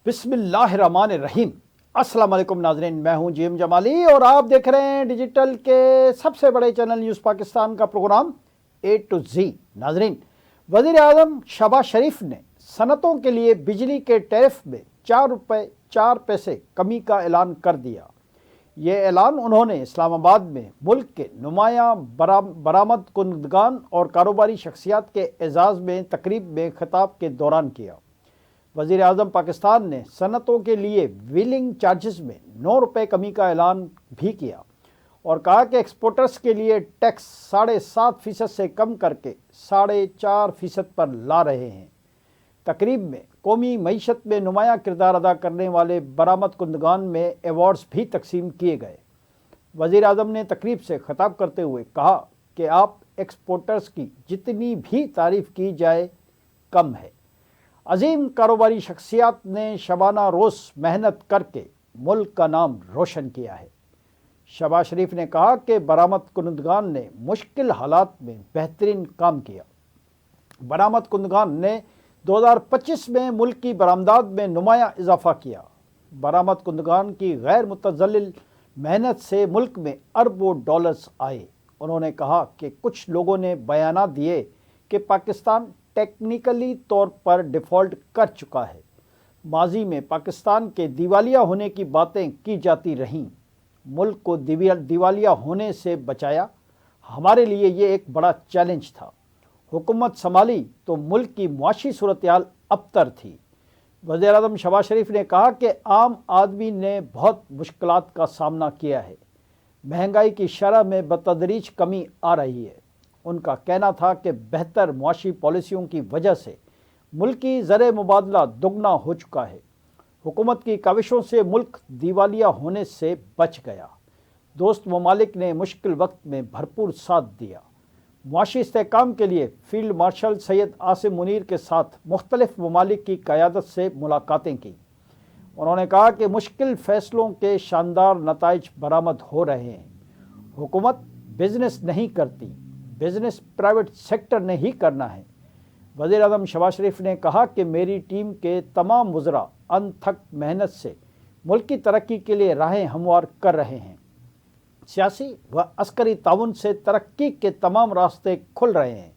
بسم اللہ الرحمن الرحیم۔ السلام علیکم ناظرین، میں ہوں جی ایم جمالی اور آپ دیکھ رہے ہیں ڈیجیٹل کے سب سے بڑے چینل نیوز پاکستان کا پروگرام اے ٹو زی۔ ناظرین، وزیر اعظم شہباز شریف نے صنعتوں کے لیے بجلی کے ٹیرف میں 4 روپے 4 پیسے کمی کا اعلان کر دیا۔ یہ اعلان انہوں نے اسلام آباد میں ملک کے نمایاں برآمد کنندگان اور کاروباری شخصیات کے اعزاز میں تقریب میں خطاب کے دوران کیا۔ وزیر اعظم پاکستان نے صنعتوں کے لیے ویلنگ چارجز میں 9 روپے کمی کا اعلان بھی کیا اور کہا کہ ایکسپورٹرز کے لیے ٹیکس 7.5% سے کم کر کے 4.5% پر لا رہے ہیں۔ تقریب میں قومی معیشت میں نمایاں کردار ادا کرنے والے برآمد کنندگان میں ایوارڈز بھی تقسیم کیے گئے۔ وزیر اعظم نے تقریب سے خطاب کرتے ہوئے کہا کہ آپ ایکسپورٹرز کی جتنی بھی تعریف کی جائے کم ہے۔ عظیم کاروباری شخصیات نے شبانہ روز محنت کر کے ملک کا نام روشن کیا ہے۔ شہباز شریف نے کہا کہ برآمد کنندگان نے مشکل حالات میں بہترین کام کیا۔ برآمد کنندگان نے 2025 میں ملک کی برآمدات میں نمایاں اضافہ کیا۔ برآمد کنندگان کی غیر متزلزل محنت سے ملک میں اربوں ڈالرز آئے۔ انہوں نے کہا کہ کچھ لوگوں نے بیانات دیے کہ پاکستان ٹیکنیکلی طور پر ڈیفالٹ کر چکا ہے۔ ماضی میں پاکستان کے دیوالیہ ہونے کی باتیں کی جاتی رہیں۔ ملک کو دیوالیہ ہونے سے بچایا۔ ہمارے لیے یہ ایک بڑا چیلنج تھا۔ حکومت سنبھالی تو ملک کی معاشی صورتحال ابتر تھی۔ وزیر اعظم شہباز شریف نے کہا کہ عام آدمی نے بہت مشکلات کا سامنا کیا ہے۔ مہنگائی کی شرح میں بتدریج کمی آ رہی ہے۔ ان کا کہنا تھا کہ بہتر معاشی پالیسیوں کی وجہ سے ملکی زر مبادلہ دگنا ہو چکا ہے۔ حکومت کی کاوشوں سے ملک دیوالیہ ہونے سے بچ گیا۔ دوست ممالک نے مشکل وقت میں بھرپور ساتھ دیا۔ معاشی استحکام کے لیے فیلڈ مارشل سید عاصم منیر کے ساتھ مختلف ممالک کی قیادت سے ملاقاتیں کی۔ انہوں نے کہا کہ مشکل فیصلوں کے شاندار نتائج برآمد ہو رہے ہیں۔ حکومت بزنس نہیں کرتی، بزنس پرائیویٹ سیکٹر نے ہی کرنا ہے۔ وزیر اعظم شہباز شریف نے کہا کہ میری ٹیم کے تمام وزراء انتھک محنت سے ملک کی ترقی کے لیے راہیں ہموار کر رہے ہیں۔ سیاسی و عسکری تعاون سے ترقی کے تمام راستے کھل رہے ہیں۔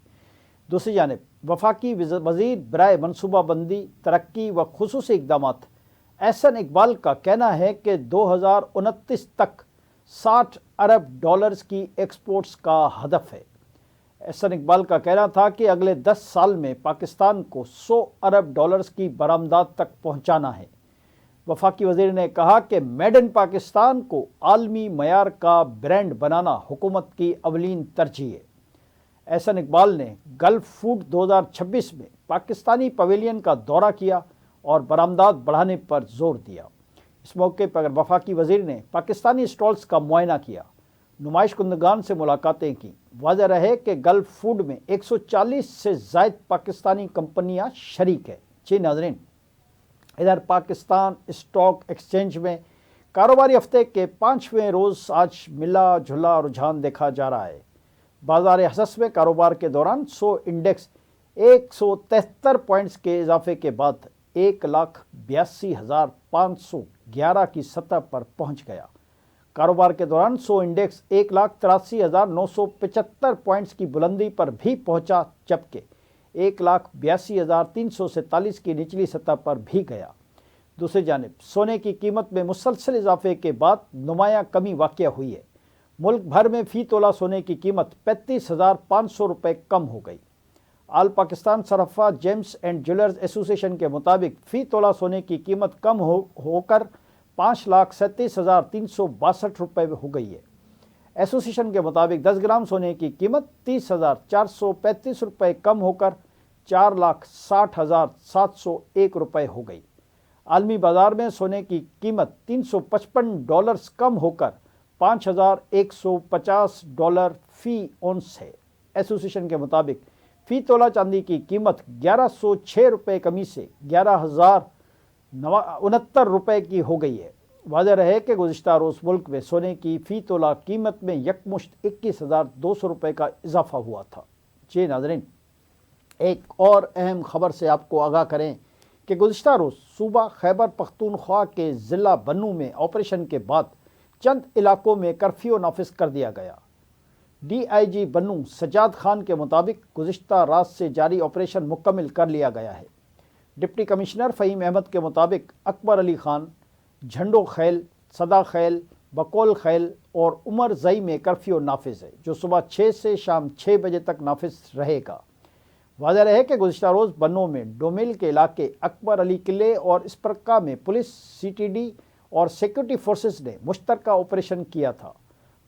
دوسری جانب وفاقی وزیر برائے منصوبہ بندی، ترقی و خصوصی اقدامات احسن اقبال کا کہنا ہے کہ 2029 تک 60 ارب ڈالرز کی ایکسپورٹس کا ہدف ہے۔ احسن اقبال کا کہنا تھا کہ اگلے 10 سال میں پاکستان کو 100 ارب ڈالرز کی برآمدات تک پہنچانا ہے۔ وفاقی وزیر نے کہا کہ میڈ ان پاکستان کو عالمی معیار کا برانڈ بنانا حکومت کی اولین ترجیح ہے۔ احسن اقبال نے گلف فوڈ 2026 میں پاکستانی پویلین کا دورہ کیا اور برآمدات بڑھانے پر زور دیا۔ اس موقع پر وفاقی وزیر نے پاکستانی اسٹالز کا معائنہ کیا، نمائش کنندگان سے ملاقاتیں کی۔ واضح رہے کہ گلف فوڈ میں 140 سے زائد پاکستانی کمپنیاں شریک ہیں۔ جی ناظرین، ادھر پاکستان اسٹاک ایکسچینج میں کاروباری ہفتے کے 5ویں روز آج ملا جھلا رجحان دیکھا جا رہا ہے۔ بازار حصص میں کاروبار کے دوران 100 انڈیکس 173 پوائنٹس کے اضافے کے بعد 1,82,511 کی سطح پر پہنچ گیا۔ کاروبار کے دوران 100 انڈیکس 1,83,975 پوائنٹس کی بلندی پر بھی پہنچا، جبکہ 1,82,347 کی نچلی سطح پر بھی گیا۔ دوسری جانب سونے کی قیمت میں مسلسل اضافے کے بعد نمایاں کمی واقع ہوئی ہے۔ ملک بھر میں فی تولہ سونے کی قیمت 35,500 روپے کم ہو گئی۔ آل پاکستان صرافہ جیمز اینڈ جیولرز ایسوسی ایشن کے مطابق فی تولہ سونے کی قیمت کم ہو کر 5,37,362 روپے ہو گئی ہے۔ ایسوسی ایشن کے مطابق 10 گرام سونے کی قیمت 30,435 روپے کم ہو کر 4,60,701 روپے ہو گئی۔ عالمی بازار میں سونے کی قیمت $355 کم ہو کر $5,150 فی اونس ہے۔ ایسوسی ایشن کے مطابق فی تولہ چاندی کی قیمت 1,106 روپے کمی سے 11,069 روپے کی ہو گئی ہے۔ واضح رہے کہ گزشتہ روز ملک میں سونے کی فی تولہ قیمت میں یکمشت 21,200 روپے کا اضافہ ہوا تھا۔ جی ناظرین، ایک اور اہم خبر سے آپ کو آگاہ کریں کہ گزشتہ روز صوبہ خیبر پختونخوا کے ضلع بنوں میں آپریشن کے بعد چند علاقوں میں کرفیو نافذ کر دیا گیا۔ ڈی آئی جی بنوں سجاد خان کے مطابق گزشتہ رات سے جاری آپریشن مکمل کر لیا گیا ہے۔ ڈپٹی کمشنر فہیم احمد کے مطابق اکبر علی خان، جھنڈو خیل، صدا خیل، بقول خیل اور عمر زئی میں کرفیو نافذ ہے، جو صبح 6 سے شام 6 بجے تک نافذ رہے گا۔ واضح رہے کہ گزشتہ روز بنوں میں ڈومیل کے علاقے اکبر علی قلعے اور اسپرکا میں پولیس، سی ٹی ڈی اور سیکورٹی فورسز نے مشترکہ آپریشن کیا تھا۔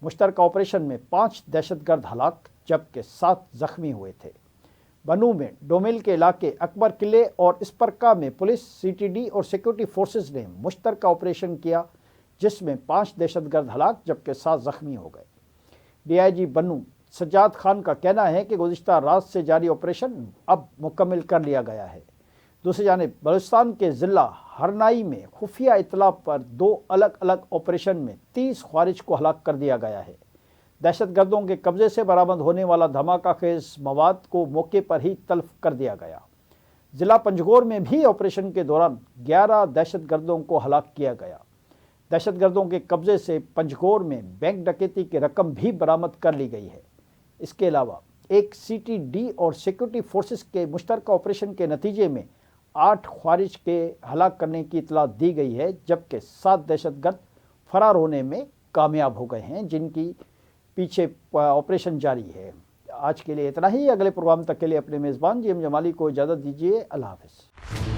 مشترکہ آپریشن میں 5 دہشت گرد ہلاک جبکہ 7 زخمی ہوئے تھے۔ بنوں میں ڈومیل کے علاقے اکبر قلعے اور اسپرکا میں پولیس، سی ٹی ڈی اور سیکورٹی فورسز نے مشترکہ آپریشن کیا، جس میں 5 دہشت گرد ہلاک جبکہ 7 زخمی ہو گئے۔ ڈی آئی جی بنوں سجاد خان کا کہنا ہے کہ گزشتہ رات سے جاری آپریشن اب مکمل کر لیا گیا ہے۔ دوسری جانب بلوچستان کے ضلع ہرنائی میں خفیہ اطلاع پر 2 الگ الگ آپریشن میں 30 خوارج کو ہلاک کر دیا گیا ہے۔ دہشت گردوں کے قبضے سے برآمد ہونے والا دھماکہ خیز مواد کو موقع پر ہی تلف کر دیا گیا۔ ضلع پنجگور میں بھی آپریشن کے دوران 11 دہشت گردوں کو ہلاک کیا گیا۔ دہشت گردوں کے قبضے سے پنجگور میں بینک ڈکیتی کی رقم بھی برآمد کر لی گئی ہے۔ اس کے علاوہ ایک سی ٹی ڈی اور سیکورٹی فورسز کے مشترکہ آپریشن کے نتیجے میں 8 خوارج کے ہلاک کرنے کی اطلاع دی گئی ہے، جبکہ 7 دہشت گرد فرار ہونے میں کامیاب ہو گئے ہیں، جن کی پیچھے آپریشن جاری ہے۔ آج کے لیے اتنا ہی۔ اگلے پروگرام تک کے لیے اپنے میزبان جی ایم جمالی کو اجازت دیجیے۔ اللہ حافظ۔